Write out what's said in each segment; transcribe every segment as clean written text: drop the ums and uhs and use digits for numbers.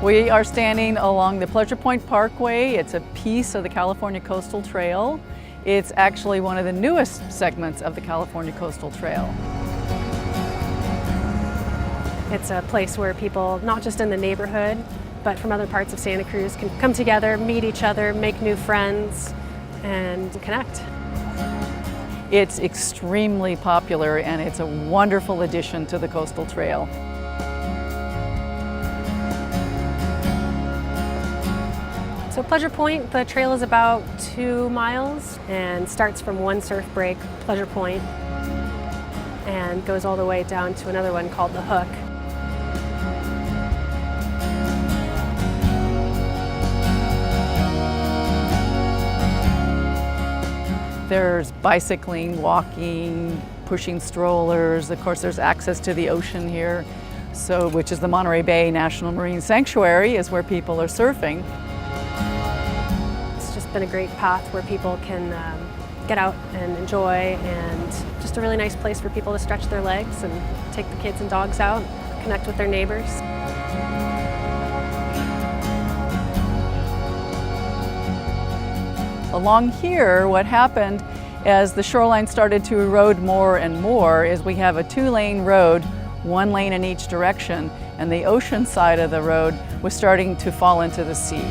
We are standing along the Pleasure Point Parkway. It's a piece of the California Coastal Trail. It's actually one of the newest segments of the California Coastal Trail. It's a place where people, not just in the neighborhood, but from other parts of Santa Cruz, can come together, meet each other, make new friends, and connect. It's extremely popular and it's a wonderful addition to the Coastal Trail. So Pleasure Point, the trail is about 2 miles and starts from one surf break, Pleasure Point, and goes all the way down to another one called the Hook. There's bicycling, walking, pushing strollers. Of course, there's access to the ocean here, which is the Monterey Bay National Marine Sanctuary, is where people are surfing. It's just been a great path where people can get out and enjoy, and just a really nice place for people to stretch their legs and take the kids and dogs out, connect with their neighbors. Along here, what happened as the shoreline started to erode more and more is we have a 2-lane road, 1 lane in each direction, and the ocean side of the road was starting to fall into the sea.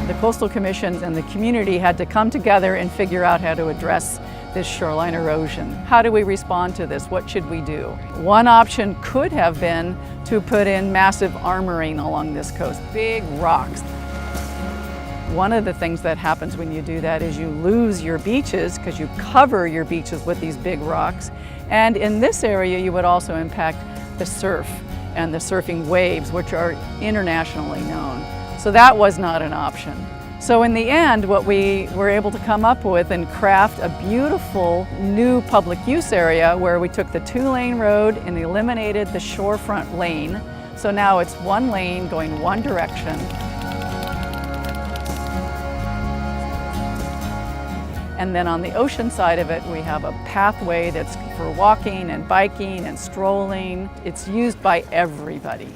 The Coastal Commission and the community had to come together and figure out how to address this shoreline erosion. How do we respond to this? What should we do? One option could have been to put in massive armoring along this coast, big rocks. One of the things that happens when you do that is you lose your beaches because you cover your beaches with these big rocks. And in this area, you would also impact the surf and the surfing waves, which are internationally known. So that was not an option. So in the end, what we were able to come up with and craft a beautiful new public use area where we took the 2-lane road and eliminated the shorefront lane. So now it's 1 lane going one direction. And then on the ocean side of it, we have a pathway that's for walking and biking and strolling. It's used by everybody.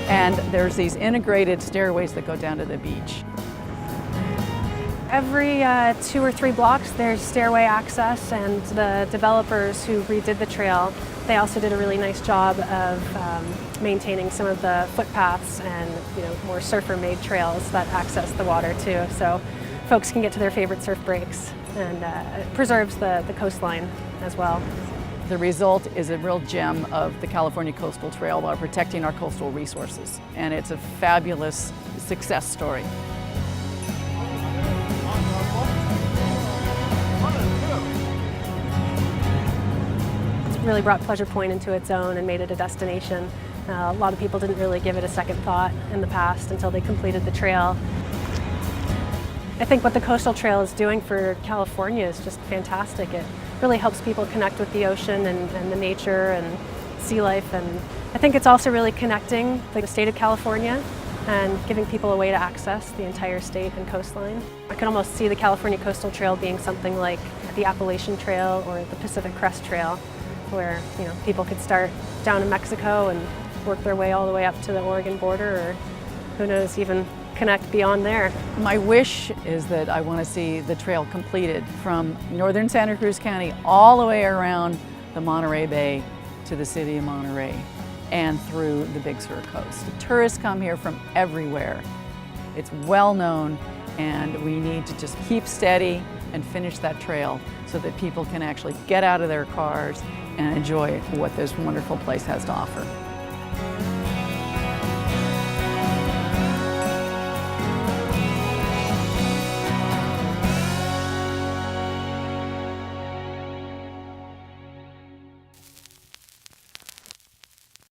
And there's these integrated stairways that go down to the beach. Every 2 or 3 blocks there's stairway access, and the developers who redid the trail, they also did a really nice job of maintaining some of the footpaths and more surfer-made trails that access the water too. So folks can get to their favorite surf breaks, and it preserves the coastline as well. The result is a real gem of the California Coastal Trail while protecting our coastal resources. And it's a fabulous success story. It's really brought Pleasure Point into its own and made it a destination. A lot of people didn't really give it a second thought in the past until they completed the trail. I think what the Coastal Trail is doing for California is just fantastic. It really helps people connect with the ocean and the nature and sea life, and I think it's also really connecting the state of California and giving people a way to access the entire state and coastline. I can almost see the California Coastal Trail being something like the Appalachian Trail or the Pacific Crest Trail, where people could start down in Mexico and work their way all the way up to the Oregon border, or who knows, even connect beyond there. My wish is that I want to see the trail completed from northern Santa Cruz County all the way around the Monterey Bay to the city of Monterey and through the Big Sur coast. Tourists come here from everywhere. It's well known, and we need to just keep steady and finish that trail so that people can actually get out of their cars and enjoy what this wonderful place has to offer.